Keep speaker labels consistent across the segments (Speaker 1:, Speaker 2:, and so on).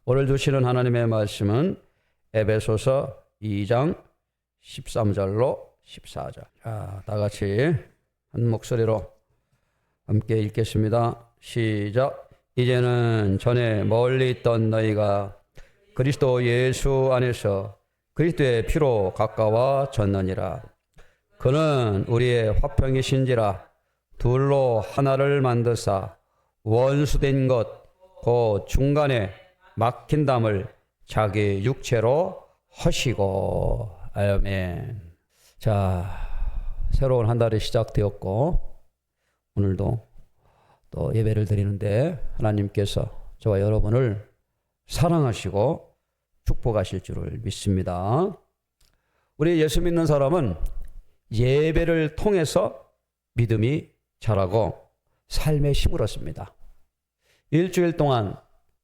Speaker 1: 오늘 주시는 하나님의 말씀은 에베소서 2장 13절로 14절. 자, 다 같이 한 목소리로 함께 읽겠습니다. 시작. 이제는 전에 멀리 있던 너희가 그리스도 예수 안에서 그리스도의 피로 가까워졌느니라. 그는 우리의 화평이신지라 둘로 하나를 만드사 원수된 것 그 중간에 막힌 담을 자기 육체로 하시고. 아멘. 자, 새로운 한 달이 시작되었고 오늘도 또 예배를 드리는데 하나님께서 저와 여러분을 사랑하시고 축복하실 줄을 믿습니다. 우리 예수 믿는 사람은 예배를 통해서 믿음이 자라고 삶에 힘을 얻습니다. 일주일 동안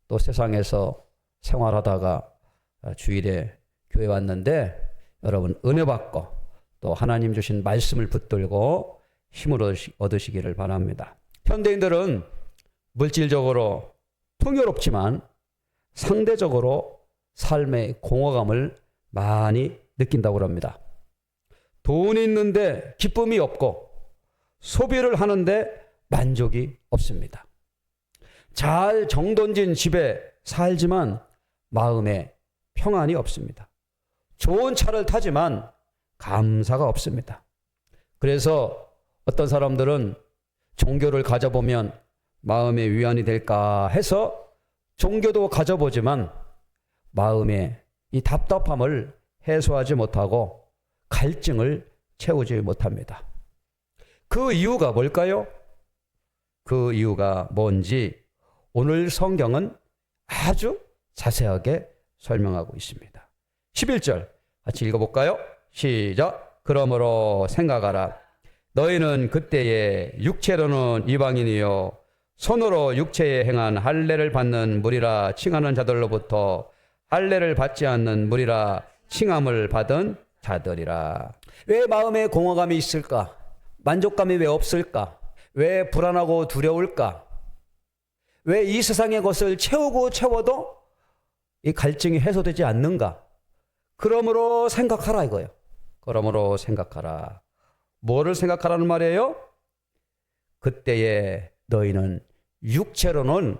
Speaker 1: 또 세상에서 생활하다가 주일에 교회 왔는데 여러분 은혜 받고 또 하나님 주신 말씀을 붙들고 힘을 얻으시기를 바랍니다. 현대인들은 물질적으로 풍요롭지만 상대적으로 삶의 공허감을 많이 느낀다고 합니다. 돈이 있는데 기쁨이 없고 소비를 하는데 만족이 없습니다. 잘 정돈진 집에 살지만 마음에 평안이 없습니다. 좋은 차를 타지만 감사가 없습니다. 그래서 어떤 사람들은 종교를 가져보면 마음의 위안이 될까 해서 종교도 가져보지만 마음의 이 답답함을 해소하지 못하고 갈증을 채우지 못합니다. 그 이유가 뭘까요? 그 이유가 뭔지 오늘 성경은 아주 자세하게 설명하고 있습니다. 11절 같이 읽어볼까요? 시작. 그러므로 생각하라. 너희는 그때에 육체로는 이방인이요 손으로 육체에 행한 할례를 받는 무리라 칭하는 자들로부터 할례를 받지 않는 무리라 칭함을 받은 자들이라. 왜 마음에 공허감이 있을까? 만족감이 왜 없을까? 왜 불안하고 두려울까? 왜 이 세상의 것을 채워도 이 갈증이 해소되지 않는가? 그러므로 생각하라 이거예요. 그러므로 생각하라. 뭐를 생각하라는 말이에요? 그때에 너희는 육체로는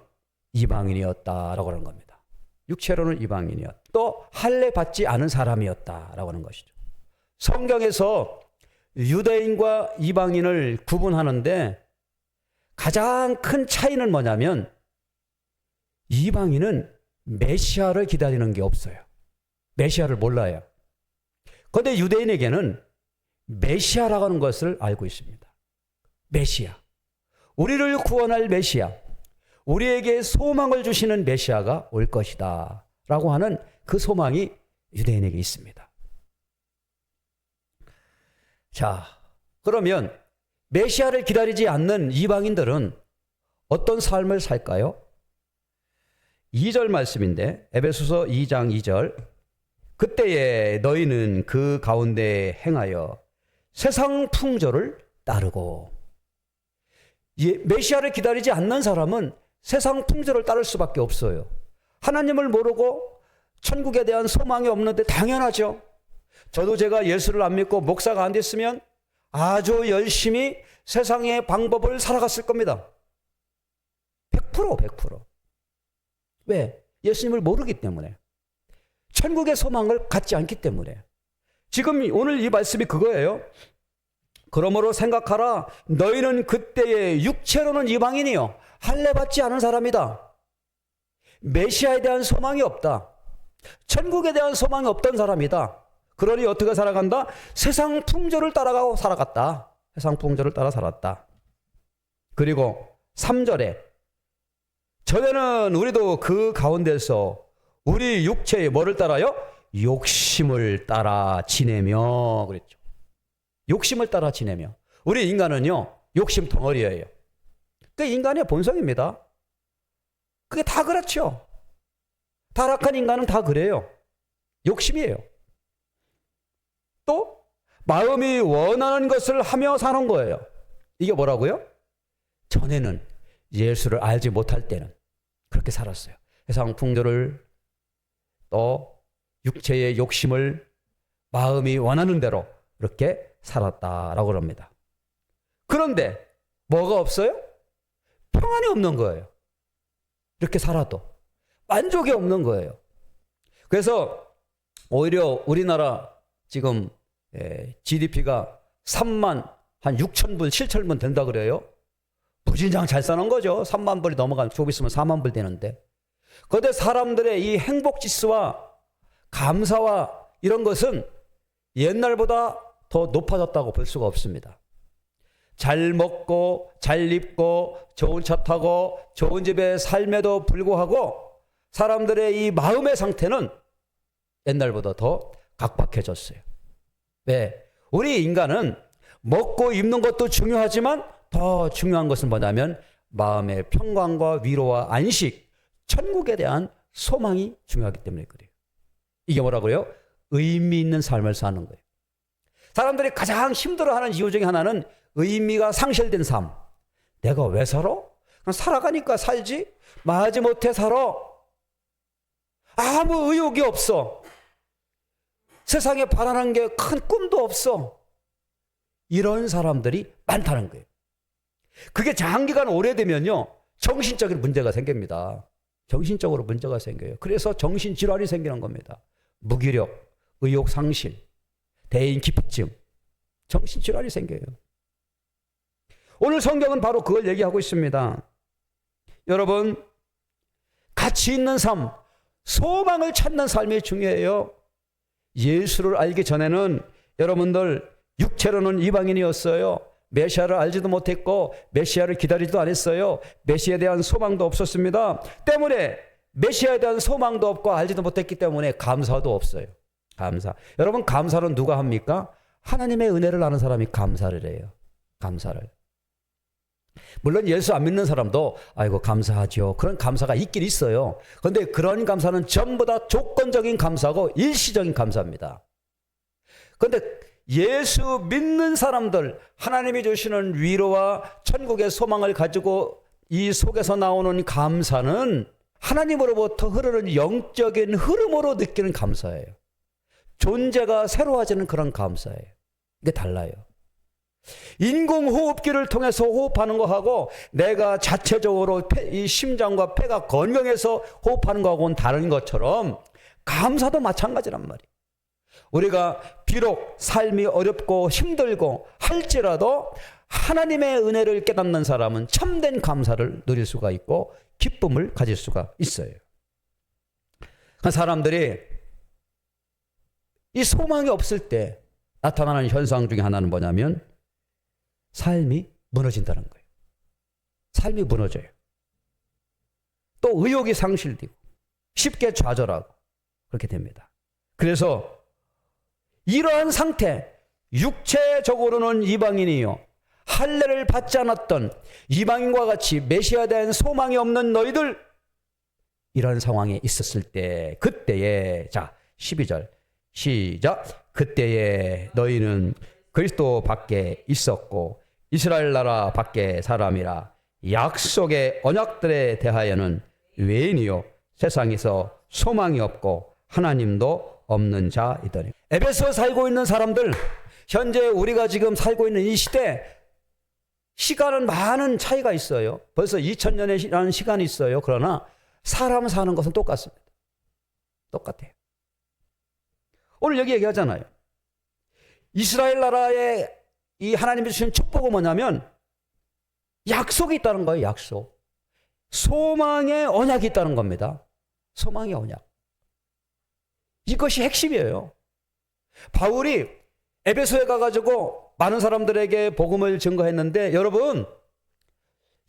Speaker 1: 이방인이었다라고 하는 겁니다. 육체로는 이방인이었다. 또 할례 받지 않은 사람이었다라고 하는 것이죠. 성경에서 유대인과 이방인을 구분하는데 가장 큰 차이는 뭐냐면 이방인은 메시아를 기다리는 게 없어요. 메시아를 몰라요. 그런데 유대인에게는 메시아라고 하는 것을 알고 있습니다. 메시아. 우리를 구원할 메시아. 우리에게 소망을 주시는 메시아가 올 것이다 라고 하는 그 소망이 유대인에게 있습니다. 자, 그러면 메시아를 기다리지 않는 이방인들은 어떤 삶을 살까요? 2절 말씀인데 에베소서 2장 2절 그때에 너희는 그 가운데 행하여 세상 풍조를 따르고. 메시아를 기다리지 않는 사람은 세상 풍조를 따를 수밖에 없어요. 하나님을 모르고 천국에 대한 소망이 없는데 당연하죠. 저도 제가 예수를 안 믿고 목사가 안 됐으면 아주 열심히 세상의 방법을 살아갔을 겁니다. 100%. 왜? 예수님을 모르기 때문에. 천국의 소망을 갖지 않기 때문에. 지금 오늘 이 말씀이 그거예요. 그러므로 생각하라. 너희는 그때에 육체로는 이방인이요 할례 받지 않은 사람이다. 메시아에 대한 소망이 없다. 천국에 대한 소망이 없던 사람이다. 그러니 어떻게 살아간다? 세상 풍조를 따라가고 살아갔다. 세상 풍조를 따라 살았다. 그리고 3절에 전에는 우리도 그 가운데서 우리 육체의 뭐를 따라요? 욕심을 따라 지내며 그랬죠. 욕심을 따라 지내며. 우리 인간은요 욕심 덩어리예요. 그게 인간의 본성입니다. 그게 다 그렇죠. 타락한 인간은 다 그래요. 욕심이에요. 또 마음이 원하는 것을 하며 사는 거예요. 이게 뭐라고요? 전에는 예수를 알지 못할 때는 그렇게 살았어요. 세상 풍조를 또 육체의 욕심을 마음이 원하는 대로 그렇게 살았다라고 그럽니다. 그런데 뭐가 없어요? 평안이 없는 거예요. 이렇게 살아도 만족이 없는 거예요. 그래서 오히려 우리나라 지금 GDP가 3만 한 6천 불, 7천 불 된다 그래요. 무진장 잘 사는 거죠. 3만 불이 넘어가면 조금 있으면 4만 불 되는데. 그런데 사람들의 이 행복 지수와 감사와 이런 것은 옛날보다 더 높아졌다고 볼 수가 없습니다. 잘 먹고 잘 입고 좋은 차 타고 좋은 집에 삶에도 불구하고 사람들의 이 마음의 상태는 옛날보다 더 각박해졌어요. 왜? 우리 인간은 먹고 입는 것도 중요하지만 더 중요한 것은 뭐냐면 마음의 평강과 위로와 안식, 천국에 대한 소망이 중요하기 때문에 그래요. 이게 뭐라고요? 의미 있는 삶을 사는 거예요. 사람들이 가장 힘들어하는 이유 중에 하나는 의미가 상실된 삶. 내가 왜 살아? 그냥 살아가니까 살지. 마지 못해 살아. 아무 의욕이 없어. 세상에 바라는 게 큰 꿈도 없어. 이런 사람들이 많다는 거예요. 그게 장기간 오래되면요, 정신적인 문제가 생깁니다. 정신적으로 문제가 생겨요. 그래서 정신질환이 생기는 겁니다. 무기력, 의욕 상실, 대인 기피증, 정신질환이 생겨요. 오늘 성경은 바로 그걸 얘기하고 있습니다. 여러분, 가치 있는 삶, 소망을 찾는 삶이 중요해요. 예수를 알기 전에는 여러분들 육체로는 이방인이었어요. 메시아를 알지도 못했고 메시아를 기다리지도 않았어요. 메시아에 대한 소망도 없었습니다. 때문에 메시아에 대한 소망도 없고 알지도 못했기 때문에 감사도 없어요. 감사. 여러분, 감사는 누가 합니까? 하나님의 은혜를 아는 사람이 감사를 해요. 감사를. 물론 예수 안 믿는 사람도 아이고 감사하죠. 그런 감사가 있긴 있어요. 그런데 그런 감사는 전부 다 조건적인 감사고 일시적인 감사입니다. 그런데 예수 믿는 사람들, 하나님이 주시는 위로와 천국의 소망을 가지고 이 속에서 나오는 감사는 하나님으로부터 흐르는 영적인 흐름으로 느끼는 감사예요. 존재가 새로워지는 그런 감사예요. 이게 달라요. 인공호흡기를 통해서 호흡하는 거하고 내가 자체적으로 이 심장과 폐가 건강해서 호흡하는 거하고는 다른 것처럼 감사도 마찬가지란 말이에요. 우리가 비록 삶이 어렵고 힘들고 할지라도 하나님의 은혜를 깨닫는 사람은 참된 감사를 누릴 수가 있고 기쁨을 가질 수가 있어요. 사람들이 이 소망이 없을 때 나타나는 현상 중에 하나는 뭐냐면 삶이 무너진다는 거예요. 삶이 무너져요. 또 의욕이 상실되고 쉽게 좌절하고 그렇게 됩니다. 그래서 이러한 상태, 육체적으로는 이방인이요 할례를 받지 않았던 이방인과 같이 메시아에 대한 소망이 없는 너희들, 이런 상황에 있었을 때 그때에, 자 12절 시작. 그때에 너희는 그리스도 밖에 있었고 이스라엘 나라 밖에 사람이라 약속의 언약들에 대하여는 외인이요 세상에서 소망이 없고 하나님도 없는 자이더니. 에베소에 살고 있는 사람들, 현재 우리가 지금 살고 있는 이 시대, 시간은 많은 차이가 있어요. 벌써 2000년이라는 시간이 있어요. 그러나 사람 사는 것은 똑같습니다. 똑같아요. 오늘 여기 얘기하잖아요. 이스라엘 나라에 이 하나님이 주신 축복은 뭐냐면 약속이 있다는 거예요. 약속. 소망의 언약이 있다는 겁니다. 소망의 언약. 이것이 핵심이에요. 바울이 에베소에 가가지고 많은 사람들에게 복음을 증거했는데, 여러분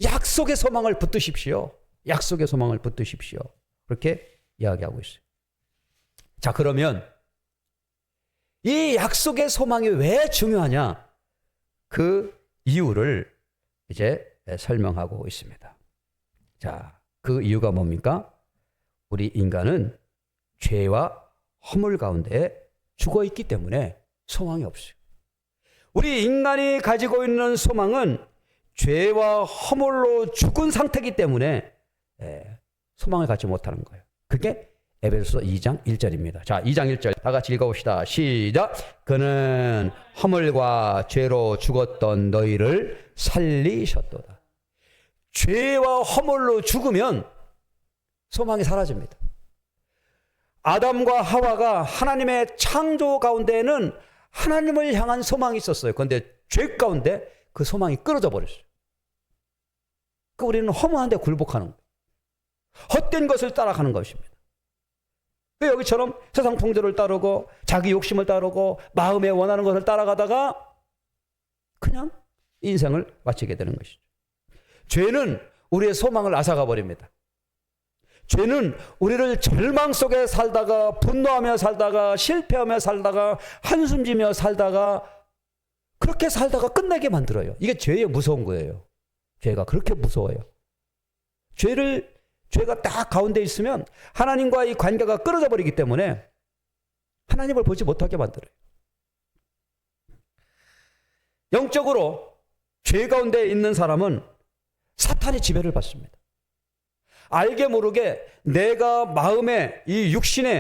Speaker 1: 약속의 소망을 붙드십시오. 약속의 소망을 붙드십시오. 그렇게 이야기하고 있어요. 자, 그러면 이 약속의 소망이 왜 중요하냐? 그 이유를 이제 설명하고 있습니다. 자, 그 이유가 뭡니까? 우리 인간은 죄와 허물 가운데 죽어 있기 때문에 소망이 없어요. 우리 인간이 가지고 있는 소망은 죄와 허물로 죽은 상태이기 때문에 소망을 갖지 못하는 거예요. 그게 에베소서 2장 1절입니다. 자, 2장 1절 다 같이 읽어봅시다. 시작. 그는 허물과 죄로 죽었던 너희를 살리셨도다. 죄와 허물로 죽으면 소망이 사라집니다. 아담과 하와가 하나님의 창조 가운데에는 하나님을 향한 소망이 있었어요. 그런데 죄 가운데 그 소망이 끊어져 버렸어요. 그 우리는 허무한 데 굴복하는 거예요. 헛된 것을 따라가는 것입니다. 여기처럼 세상 풍조를 따르고 자기 욕심을 따르고 마음에 원하는 것을 따라가다가 그냥 인생을 마치게 되는 것이죠. 죄는 우리의 소망을 앗아가 버립니다. 죄는 우리를 절망 속에 살다가 분노하며 살다가 실패하며 살다가 한숨지며 살다가 그렇게 살다가 끝나게 만들어요. 이게 죄의 무서운 거예요. 죄가 그렇게 무서워요. 죄가 딱 가운데 있으면 하나님과의 관계가 끊어져 버리기 때문에 하나님을 보지 못하게 만들어요. 영적으로 죄 가운데 있는 사람은 사탄의 지배를 받습니다. 알게 모르게 내가 마음에 이 육신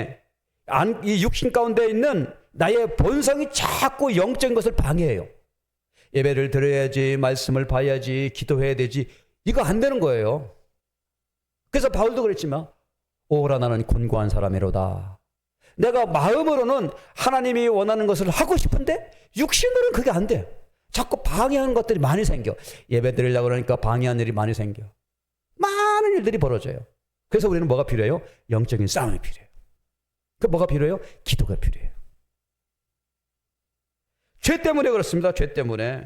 Speaker 1: 가운데 있는 나의 본성이 자꾸 영적인 것을 방해해요. 예배를 드려야지, 말씀을 봐야지, 기도해야 되지. 이거 안 되는 거예요. 그래서 바울도 그랬지만 오라 나는 곤고한 사람이로다. 내가 마음으로는 하나님이 원하는 것을 하고 싶은데 육신으로는 그게 안 돼. 자꾸 방해하는 것들이 많이 생겨. 예배 드리려고 그러니까 방해하는 일이 많이 생겨. 많은 일들이 벌어져요. 그래서 우리는 뭐가 필요해요? 영적인 싸움이 필요해요. 그 뭐가 필요해요? 기도가 필요해요. 죄 때문에 그렇습니다. 죄 때문에.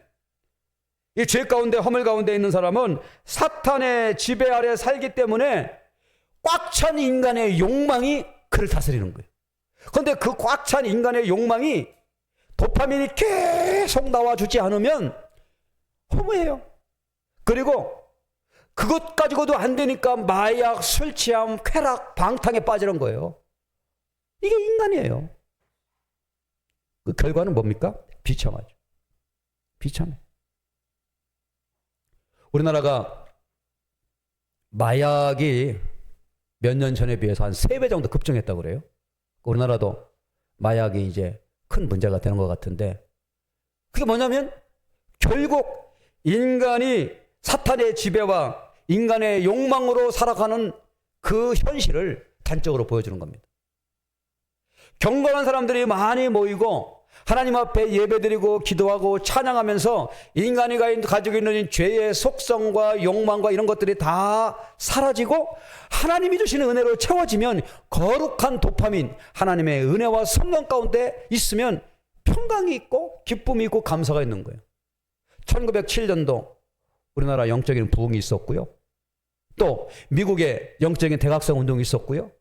Speaker 1: 이 죄 가운데 허물 가운데 있는 사람은 사탄의 지배 아래 살기 때문에 꽉 찬 인간의 욕망이 그를 다스리는 거예요. 그런데 그 꽉 찬 인간의 욕망이 도파민이 계속 나와주지 않으면 허무해요. 그리고 그것 가지고도 안 되니까 마약, 술 취함, 쾌락, 방탕에 빠지는 거예요. 이게 인간이에요. 그 결과는 뭡니까? 비참하죠. 비참해. 우리나라가 마약이 몇 년 전에 비해서 한 3배 정도 급증했다고 그래요. 우리나라도 마약이 이제 큰 문제가 되는 것 같은데 그게 뭐냐면 결국 인간이 사탄의 지배와 인간의 욕망으로 살아가는 그 현실을 단적으로 보여주는 겁니다. 경건한 사람들이 많이 모이고 하나님 앞에 예배드리고 기도하고 찬양하면서 인간이 가지고 있는 죄의 속성과 욕망과 이런 것들이 다 사라지고 하나님이 주시는 은혜로 채워지면 거룩한 도파민, 하나님의 은혜와 성령 가운데 있으면 평강이 있고 기쁨이 있고 감사가 있는 거예요. 1907년도 우리나라 영적인 부흥이 있었고요. 또 미국의 영적인 대각성 운동이 있었고요.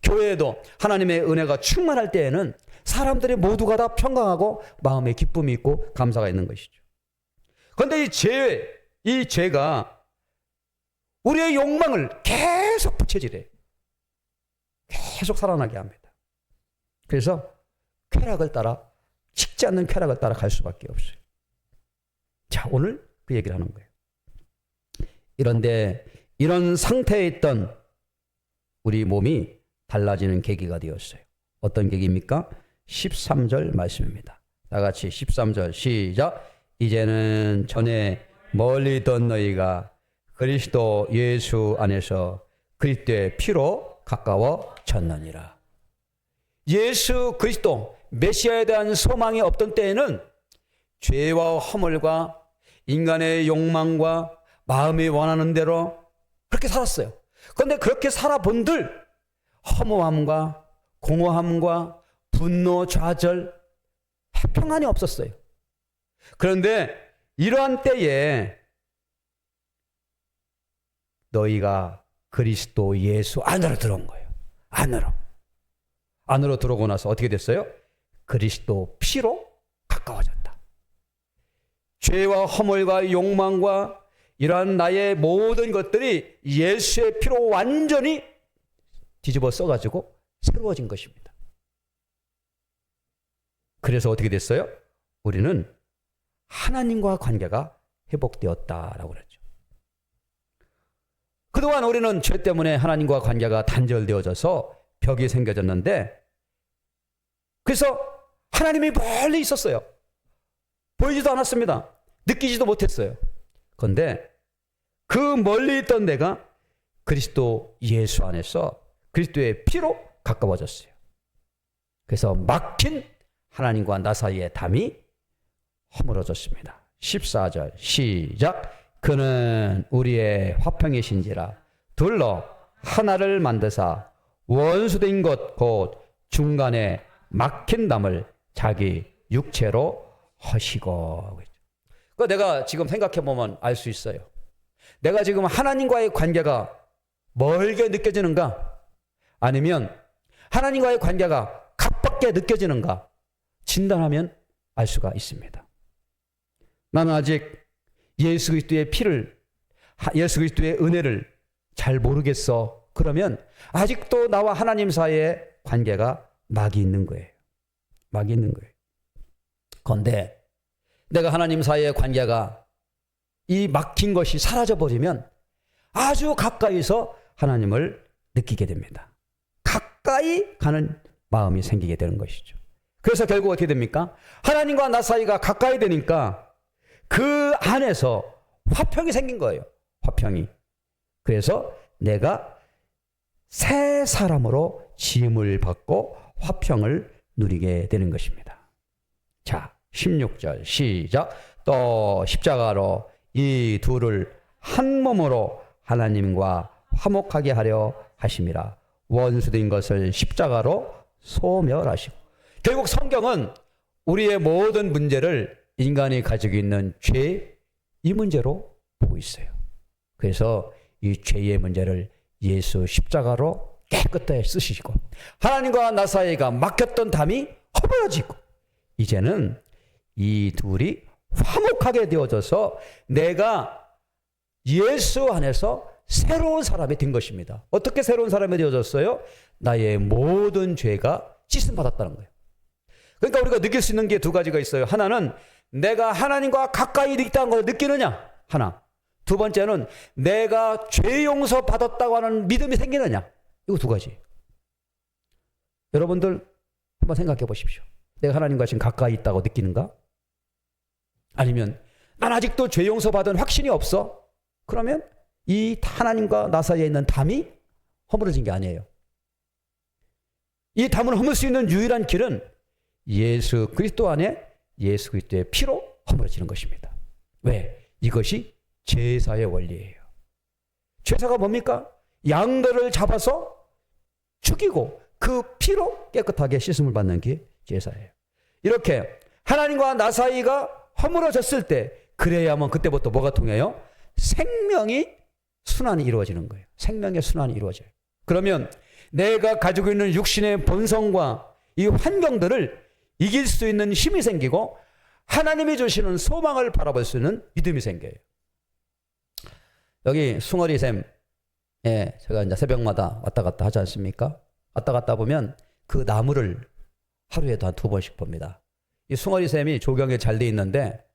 Speaker 1: 교회에도 하나님의 은혜가 충만할 때에는 사람들이 모두가 다 평강하고 마음에 기쁨이 있고 감사가 있는 것이죠. 그런데 이 죄가 우리의 욕망을 계속 부채질해요. 계속 살아나게 합니다. 그래서 쾌락을 따라, 식지 않는 쾌락을 따라 갈 수밖에 없어요. 자, 오늘 그 얘기를 하는 거예요. 이런데 이런 상태에 있던 우리 몸이 달라지는 계기가 되었어요. 어떤 계기입니까? 13절 말씀입니다. 다 같이 13절 시작. 이제는 전에 멀리 있던 너희가 그리스도 예수 안에서 그리스도의 피로 가까워졌느니라. 예수 그리스도 메시아에 대한 소망이 없던 때에는 죄와 허물과 인간의 욕망과 마음이 원하는 대로 그렇게 살았어요. 그런데 그렇게 살아본들 허무함과 공허함과 분노, 좌절, 평안이 없었어요. 그런데 이러한 때에 너희가 그리스도 예수 안으로 들어온 거예요. 안으로 들어오고 나서 어떻게 됐어요? 그리스도 피로 가까워졌다. 죄와 허물과 욕망과 이러한 나의 모든 것들이 예수의 피로 완전히 뒤집어 써가지고 새로워진 것입니다. 그래서 어떻게 됐어요? 우리는 하나님과 관계가 회복되었다라고 그랬죠. 그동안 우리는 죄 때문에 하나님과 관계가 단절되어져서 벽이 생겨졌는데, 그래서 하나님이 멀리 있었어요. 보이지도 않았습니다. 느끼지도 못했어요. 그런데 그 멀리 있던 내가 그리스도 예수 안에서 그리스도의 피로 가까워졌어요. 그래서 막힌 하나님과 나 사이의 담이 허물어졌습니다. 14절 시작. 그는 우리의 화평이신지라 둘러 하나를 만드사 원수된 것 곧 중간에 막힌 담을 자기 육체로 하시고. 그 내가 지금 생각해 보면 알 수 있어요. 내가 지금 하나님과의 관계가 멀게 느껴지는가? 아니면 하나님과의 관계가 가깝게 느껴지는가? 진단하면 알 수가 있습니다. 나는 아직 예수 그리스도의 피를, 예수 그리스도의 은혜를 잘 모르겠어. 그러면 아직도 나와 하나님 사이의 관계가 막이 있는 거예요. 막이 있는 거예요. 그런데 내가 하나님 사이의 관계가 이 막힌 것이 사라져버리면 아주 가까이서 하나님을 느끼게 됩니다. 가까이 가는 마음이 생기게 되는 것이죠. 그래서 결국 어떻게 됩니까? 하나님과 나 사이가 가까이 되니까 그 안에서 화평이 생긴 거예요. 화평이. 그래서 내가 새 사람으로 지음을 받고 화평을 누리게 되는 것입니다. 자, 16절 시작. 또 십자가로 이 둘을 한 몸으로 하나님과 화목하게 하려 하심이라. 원수된 것을 십자가로 소멸하시고. 결국 성경은 우리의 모든 문제를 인간이 가지고 있는 죄, 이 문제로 보고 있어요. 그래서 이 죄의 문제를 예수 십자가로 깨끗하게 쓰시고 하나님과 나 사이가 막혔던 담이 허물어지고 이제는 이 둘이 화목하게 되어져서 내가 예수 안에서 새로운 사람이 된 것입니다. 어떻게 새로운 사람이 되어졌어요? 나의 모든 죄가 씻음 받았다는 거예요. 그러니까 우리가 느낄 수 있는 게 두 가지가 있어요. 하나는 내가 하나님과 가까이 있다는 걸 느끼느냐, 하나. 두 번째는 내가 죄 용서 받았다고 하는 믿음이 생기느냐. 이거 두 가지. 여러분들 한번 생각해 보십시오. 내가 하나님과 지금 가까이 있다고 느끼는가? 아니면 난 아직도 죄 용서 받은 확신이 없어? 그러면 이 하나님과 나 사이에 있는 담이 허물어진 게 아니에요. 이 담을 허물 수 있는 유일한 길은 예수 그리스도 안에 예수 그리스도의 피로 허물어지는 것입니다. 왜? 이것이 제사의 원리예요. 제사가 뭡니까? 양들을 잡아서 죽이고 그 피로 깨끗하게 씻음을 받는 게 제사예요. 이렇게 하나님과 나 사이가 허물어졌을 때 그래야만 그때부터 뭐가 통해요? 생명이 순환이 이루어지는 거예요. 생명의 순환이 이루어져요. 그러면 내가 가지고 있는 육신의 본성과 이 환경들을 이길 수 있는 힘이 생기고 하나님이 주시는 소망을 바라볼 수 있는 믿음이 생겨요. 여기 숭어리샘, 제가 이제 새벽마다 왔다 갔다 하지 않습니까? 왔다 갔다 보면 그 나무를 하루에도 한 2번씩 봅니다. 이 숭어리샘이 조경에 잘 돼 있는데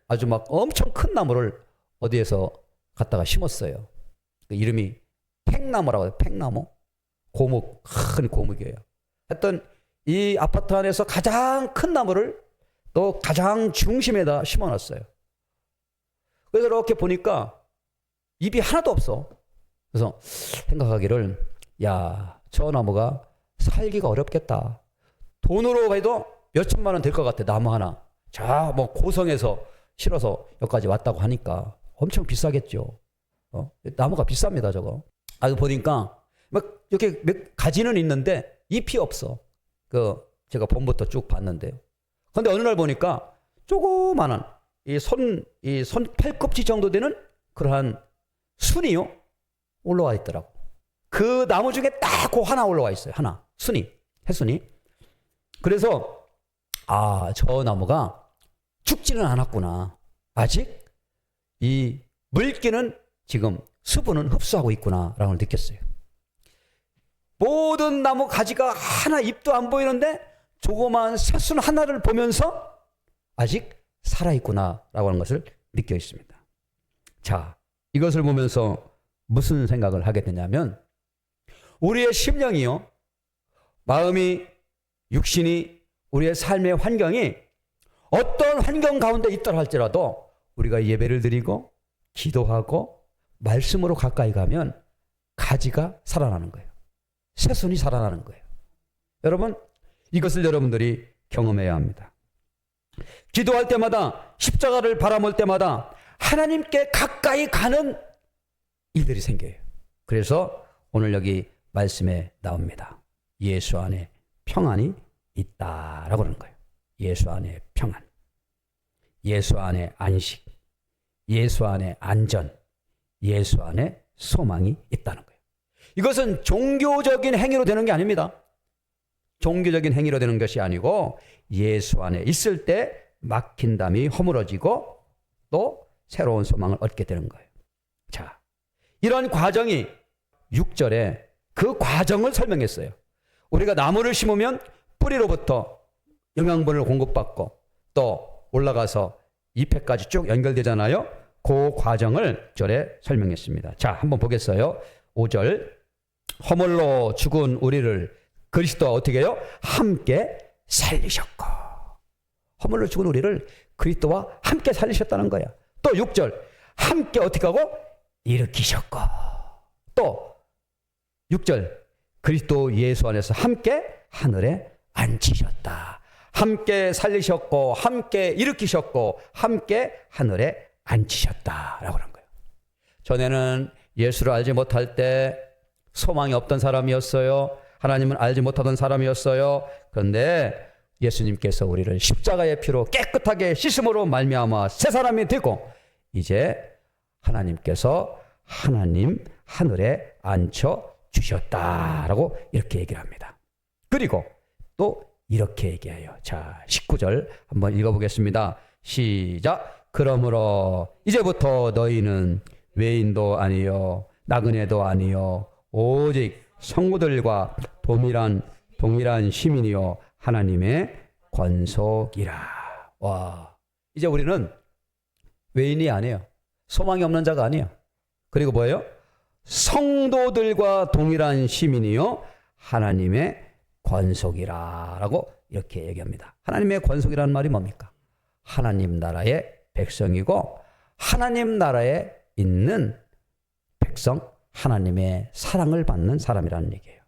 Speaker 1: 아주 막 엄청 큰 나무를 어디에서 갖다가 심었어요. 그 이름이 팽나무라고 해요. 팽나무. 고목, 큰 고목이에요. 하여튼 이 아파트 안에서 가장 큰 나무를 또 가장 중심에다 심어놨어요. 그래서 이렇게 보니까 잎이 하나도 없어. 그래서 생각하기를, 야, 저 나무가 살기가 어렵겠다. 돈으로 해도 몇 천만 원 될 것 같아, 나무 하나. 자, 뭐 고성에서 실어서 여기까지 왔다고 하니까 엄청 비싸겠죠. 나무가 비쌉니다, 저거. 보니까 막 이렇게 몇 가지는 있는데 잎이 없어. 제가 봄부터 쭉 봤는데요. 근데 어느 날 보니까 조그마한 이 손 팔꿈치 정도 되는 그러한 순이요 올라와 있더라고. 그 나무 중에 딱 그 하나 올라와 있어요. 하나 순이, 해순이. 그래서 저 나무가 죽지는 않았구나. 아직 이 물기는 지금 수분은 흡수하고 있구나라는 걸 느꼈어요. 모든 나무 가지가 하나 잎도 안 보이는데 조그마한 새순 하나를 보면서 아직 살아있구나라고 하는 것을 느껴 있습니다. 자, 이것을 보면서 무슨 생각을 하게 되냐면 우리의 심령이요, 마음이, 육신이, 우리의 삶의 환경이 어떤 환경 가운데 있더라 할지라도 우리가 예배를 드리고 기도하고 말씀으로 가까이 가면 가지가 살아나는 거예요. 새순이 살아나는 거예요. 여러분, 이것을 여러분들이 경험해야 합니다. 기도할 때마다, 십자가를 바라볼 때마다 하나님께 가까이 가는 일들이 생겨요. 그래서 오늘 여기 말씀에 나옵니다. 예수 안에 평안이 있다라고 그러는 거예요. 예수 안에 평안, 예수 안에 안식, 예수 안에 안전, 예수 안에 소망이 있다는 거예요. 이것은 종교적인 행위로 되는 게 아닙니다. 종교적인 행위로 되는 것이 아니고 예수 안에 있을 때 막힌 담이 허물어지고 또 새로운 소망을 얻게 되는 거예요. 자, 이런 과정이 6절에 그 과정을 설명했어요. 우리가 나무를 심으면 뿌리로부터 영양분을 공급받고 또 올라가서 잎에까지 쭉 연결되잖아요. 그 과정을 6절에 설명했습니다. 자, 한번 보겠어요. 5절, 허물로 죽은 우리를 그리스도와 어떻게 해요? 함께 살리셨고. 허물로 죽은 우리를 그리스도와 함께 살리셨다는 거야. 또 6절, 함께 어떻게 하고? 일으키셨고. 또 6절, 그리스도 예수 안에서 함께 하늘에 앉히셨다. 함께 살리셨고, 함께 일으키셨고, 함께 하늘에 앉히셨다라고 하는 거예요. 전에는 예수를 알지 못할 때 소망이 없던 사람이었어요. 하나님을 알지 못하던 사람이었어요. 그런데 예수님께서 우리를 십자가의 피로 깨끗하게 씻음으로 말미암아 새 사람이 되고 이제 하나님께서 하나님 하늘에 앉혀 주셨다라고 이렇게 얘기를 합니다. 그리고 또 이렇게 얘기해요. 자, 19절 한번 읽어보겠습니다. 시작. 그러므로 이제부터 너희는 외인도 아니요 나그네도 아니요 오직 성도들과 동일한 시민이요 하나님의 권속이라. 와, 이제 우리는 외인이 아니에요. 소망이 없는 자가 아니에요. 그리고 뭐예요? 성도들과 동일한 시민이요 하나님의 권속이라라고 이렇게 얘기합니다. 하나님의 권속이라는 말이 뭡니까? 하나님 나라의 백성이고 하나님 나라에 있는 백성, 하나님의 사랑을 받는 사람이라는 얘기예요.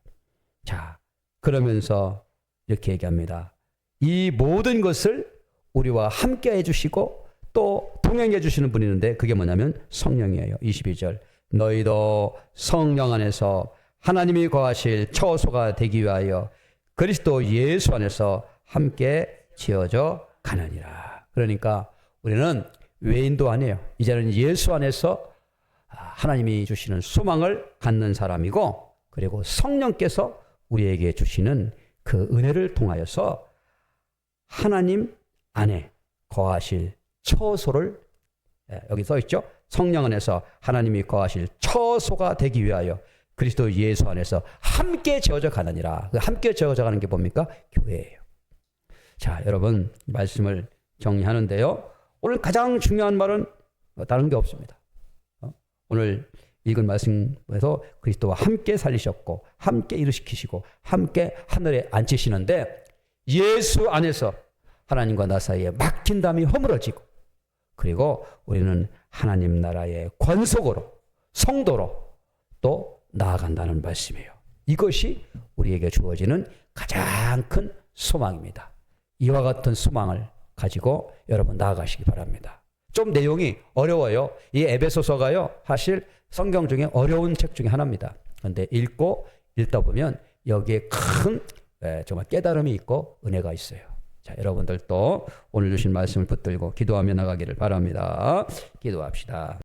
Speaker 1: 자, 그러면서 이렇게 얘기합니다. 이 모든 것을 우리와 함께 해주시고 또 동행해 주시는 분이 있는데 그게 뭐냐면 성령이에요. 22절, 너희도 성령 안에서 하나님이 거하실 처소가 되기 위하여 그리스도 예수 안에서 함께 지어져 가느니라. 그러니까 우리는 외인도 아니에요. 이제는 예수 안에서 하나님이 주시는 소망을 갖는 사람이고, 그리고 성령께서 우리에게 주시는 그 은혜를 통하여서 하나님 안에 거하실 처소를, 여기 써 있죠. 성령 안에서 하나님이 거하실 처소가 되기 위하여 그리스도 예수 안에서 함께 지어져 가느니라. 그 함께 지어져 가는 게 뭡니까? 교회예요. 자, 여러분 말씀을 정리하는데요. 오늘 가장 중요한 말은 다른 게 없습니다. 오늘 읽은 말씀에서 그리스도와 함께 살리셨고 함께 일으키시고 함께 하늘에 앉히시는데 예수 안에서 하나님과 나 사이에 막힌 담이 허물어지고 그리고 우리는 하나님 나라의 권속으로 성도로 또 나아간다는 말씀이에요. 이것이 우리에게 주어지는 가장 큰 소망입니다. 이와 같은 소망을 가지고 여러분 나아가시기 바랍니다. 좀 내용이 어려워요. 이 에베소서가요, 사실 성경 중에 어려운 책 중에 하나입니다. 그런데 읽다 보면 여기에 큰 정말 깨달음이 있고 은혜가 있어요. 자, 여러분들도 오늘 주신 말씀을 붙들고 기도하며 나가기를 바랍니다. 기도합시다.